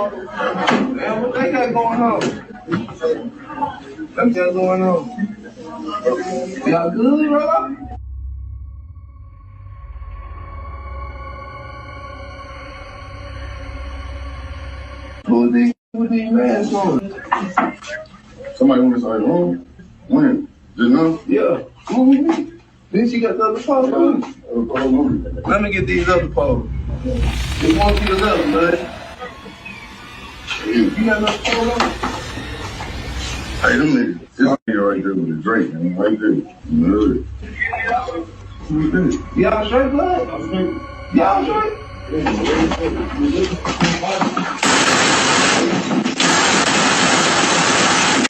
Man, what they got going on? What got going on? Y'all good, bro? What these masks on? Somebody went inside the room? When? Just now? Yeah. Mm-hmm. Then she got the other pole on. Let me get these other poles. They won't be enough, man. You got another pole on? Hey, them niggas. This nigga right there with the Drake, man. Right there. In the hood. Y'all straight, blood? Y'all straight?